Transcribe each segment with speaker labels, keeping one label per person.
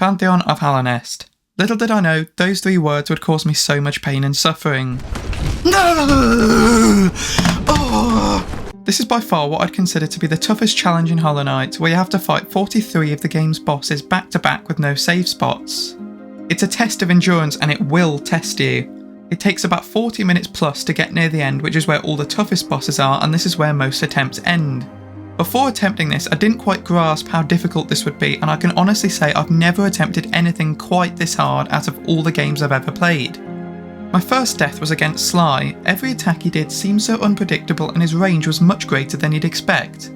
Speaker 1: Pantheon of Halonest. Little did I know, those 3 words would cause me so much pain and suffering. No! Oh! This is by far what I'd consider to be the toughest challenge in Hollow Knight, where you have to fight 43 of the game's bosses back to back with no save spots. It's a test of endurance and it will test you. It takes about 40 minutes plus to get near the end, which is where all the toughest bosses are, and this is where most attempts end. Before attempting this, I didn't quite grasp how difficult this would be, and I can honestly say I've never attempted anything quite this hard out of all the games I've ever played. My first death was against Sly. Every attack he did seemed so unpredictable and his range was much greater than you'd expect.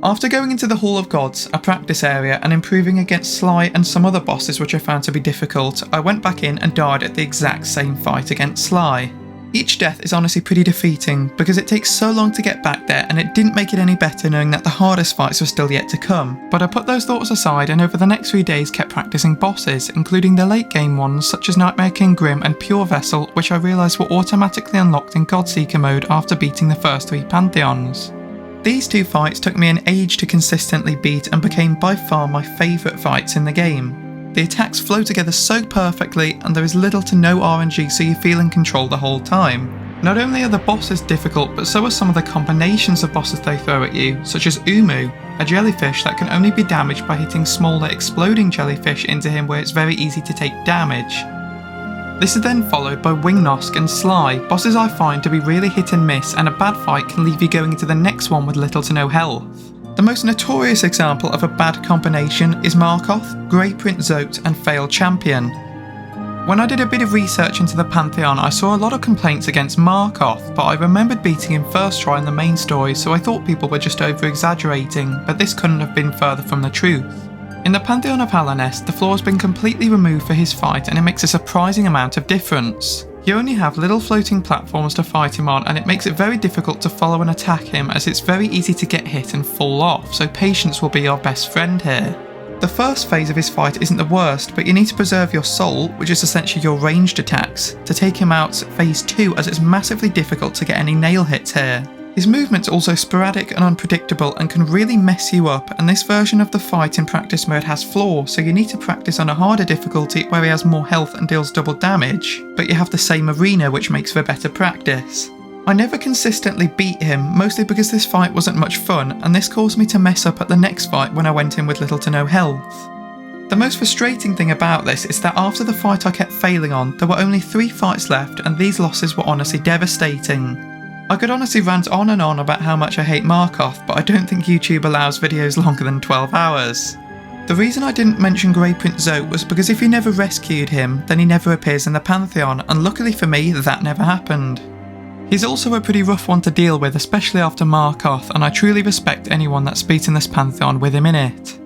Speaker 1: After going into the Hall of Gods, a practice area, and improving against Sly and some other bosses which I found to be difficult, I went back in and died at the exact same fight against Sly. Each death is honestly pretty defeating because it takes so long to get back there, and it didn't make it any better knowing that the hardest fights were still yet to come. But I put those thoughts aside and over the next 3 days kept practicing bosses, including the late game ones such as Nightmare King Grim and Pure Vessel, which I realised were automatically unlocked in Godseeker mode after beating the first 3 Pantheons. These 2 fights took me an age to consistently beat and became by far my favourite fights in the game. The attacks flow together so perfectly and there is little to no RNG, so you feel in control the whole time. Not only are the bosses difficult, but so are some of the combinations of bosses they throw at you, such as Umu, a jellyfish that can only be damaged by hitting smaller exploding jellyfish into him where it's very easy to take damage. This is then followed by Wingnosk and Sly, bosses I find to be really hit and miss, and a bad fight can leave you going into the next one with little to no health. The most notorious example of a bad combination is Markoth, Grey Prince Zote and Failed Champion. When I did a bit of research into the Pantheon, I saw a lot of complaints against Markoth, but I remembered beating him first try in the main story, so I thought people were just over-exaggerating, but this couldn't have been further from the truth. In the Pantheon of Halonest, the floor has been completely removed for his fight and it makes a surprising amount of difference. You only have little floating platforms to fight him on, and it makes it very difficult to follow and attack him as it's very easy to get hit and fall off, so patience will be your best friend here. The first phase of his fight isn't the worst, but you need to preserve your soul, which is essentially your ranged attacks, to take him out phase 2 as it's massively difficult to get any nail hits here. His movement's also sporadic and unpredictable and can really mess you up, and this version of the fight in practice mode has flaws, so you need to practice on a harder difficulty where he has more health and deals double damage, but you have the same arena which makes for better practice. I never consistently beat him, mostly because this fight wasn't much fun, and this caused me to mess up at the next fight when I went in with little to no health. The most frustrating thing about this is that after the fight I kept failing on, there were only 3 fights left, and these losses were honestly devastating. I could honestly rant on and on about how much I hate Markoth, but I don't think YouTube allows videos longer than 12 hours. The reason I didn't mention Grey Prince Zote was because if you never rescued him, then he never appears in the Pantheon, and luckily for me, that never happened. He's also a pretty rough one to deal with, especially after Markoth, and I truly respect anyone that's beaten this Pantheon with him in it.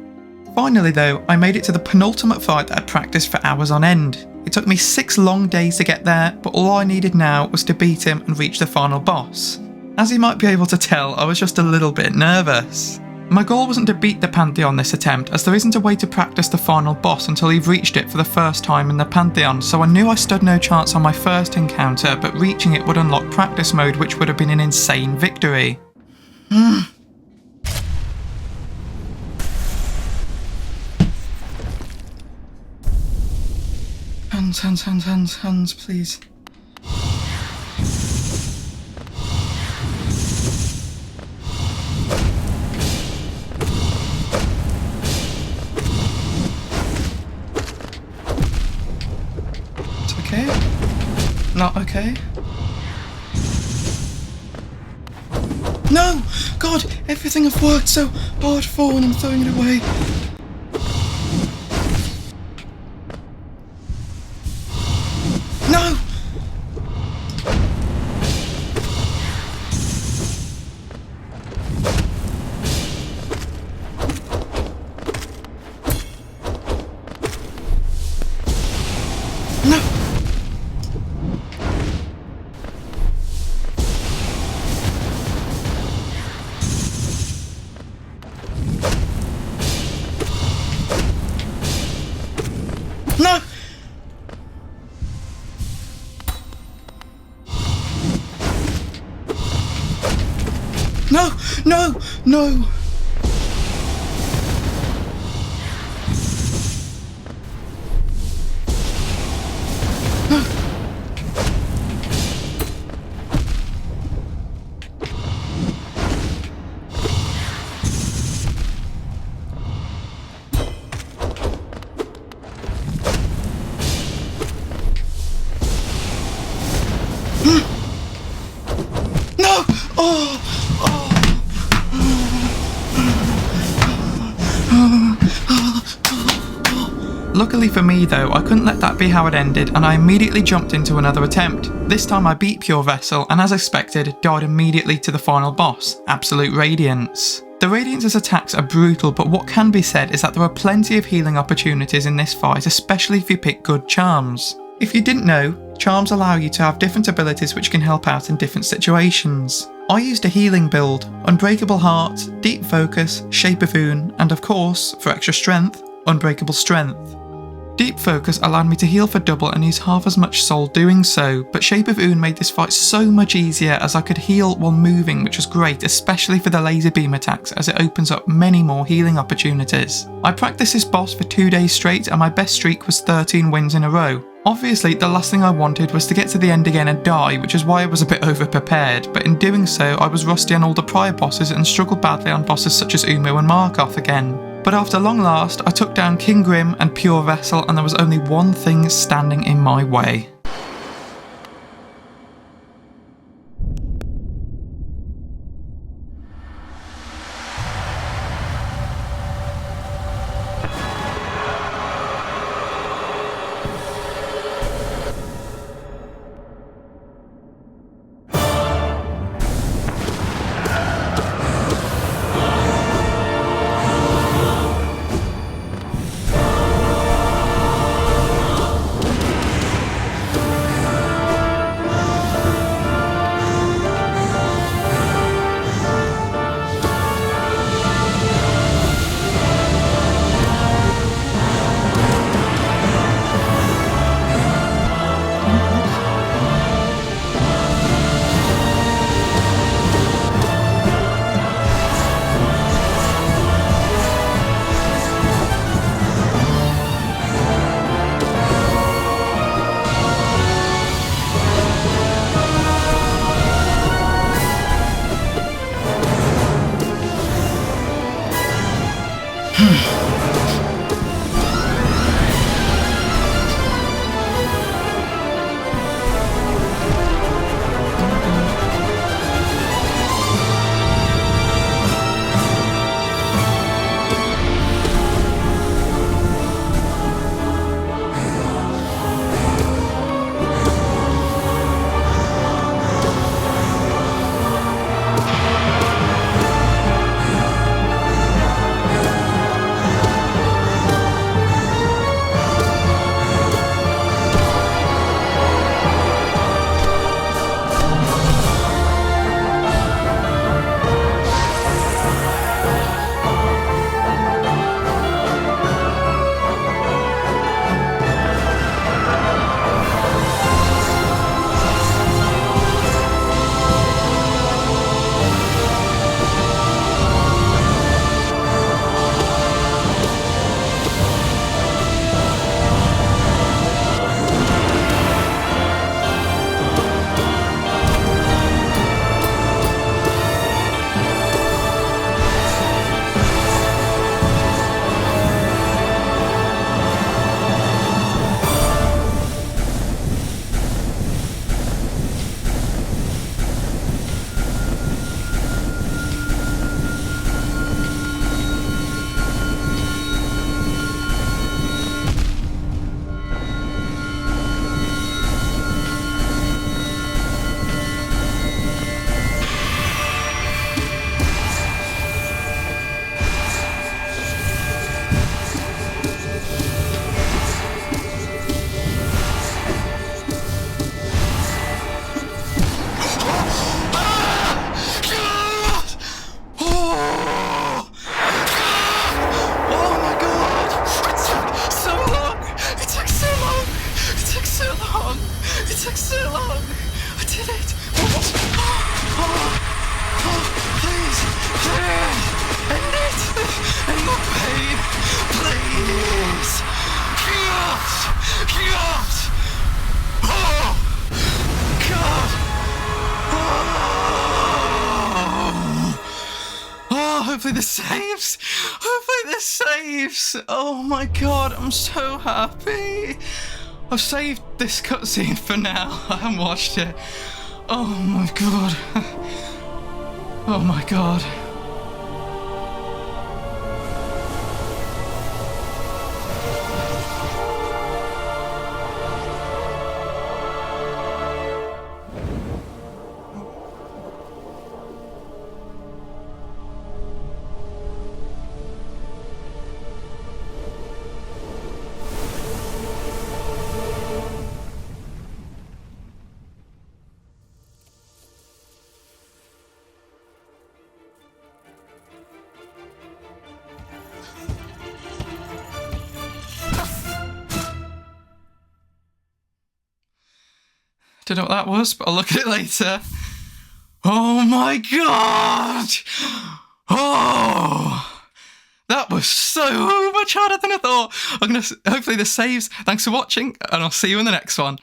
Speaker 1: Finally though, I made it to the penultimate fight that I'd practiced for hours on end. It took me 6 long days to get there, but all I needed now was to beat him and reach the final boss. As you might be able to tell, I was just a little bit nervous. My goal wasn't to beat the Pantheon this attempt, as there isn't a way to practice the final boss until you've reached it for the first time in the Pantheon, so I knew I stood no chance on my first encounter, but reaching it would unlock practice mode, which would have been an insane victory. Hands, please. It's okay? Not okay? No! God, everything I've worked so hard for and I'm throwing it away. No! No! No! No! No! No! No! Oh! Luckily for me though, I couldn't let that be how it ended, and I immediately jumped into another attempt. This time I beat Pure Vessel, and as expected, died immediately to the final boss, Absolute Radiance. The Radiance's attacks are brutal, but what can be said is that there are plenty of healing opportunities in this fight, especially if you pick good charms. If you didn't know, charms allow you to have different abilities which can help out in different situations. I used a healing build, Unbreakable Heart, Deep Focus, Shape of Oon, and of course, for extra strength, Unbreakable Strength. Deep Focus allowed me to heal for double and use half as much soul doing so, but Shape of Oon made this fight so much easier as I could heal while moving, which was great, especially for the laser beam attacks as it opens up many more healing opportunities. I practiced this boss for 2 days straight and my best streak was 13 wins in a row. Obviously, the last thing I wanted was to get to the end again and die, which is why I was a bit over-prepared, but in doing so I was rusty on all the prior bosses and struggled badly on bosses such as Umo and Markov again. But after long last, I took down King Grim and Pure Vessel and there was only one thing standing in my way. this saves! Hopefully this saves! Oh my god, I'm so happy! I've saved this cutscene for now. I haven't watched it. Oh my god. Oh my god. Don't know what that was, but I'll look at it later. Oh my god! Oh! That was so much harder than I thought. Hopefully this saves. Thanks for watching, and I'll see you in the next one.